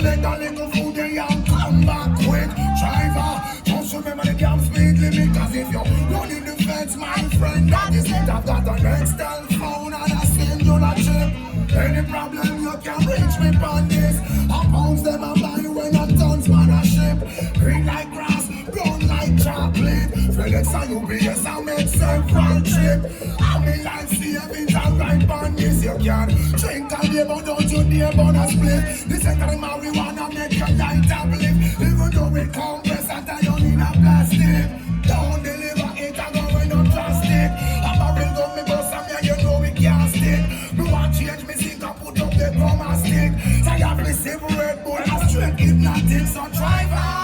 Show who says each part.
Speaker 1: collect a little food there and come back quick. Driver, just remember the damn speed limit, cause if you're running the fence, my friend, that is it. I've got an external phone and I send you a chip. Any problem you can reach me on this. I pounds them and buy when I tons man a ship. Green like grass, brown like chocolate. FedEx and UPS I make several trip. I'm in life savings and right on this. You can drink and beer but don't you dare burn a split. The second marijuana make your light uplift. Even though it compress and I don't need a plastic. Don't deliver it and go in on plastic. I'm a real gun me bust and yeah, you know we can't stick. Me want change me sick and put up the drum and stick. So you have to separate boy and straight hypnotic. So driver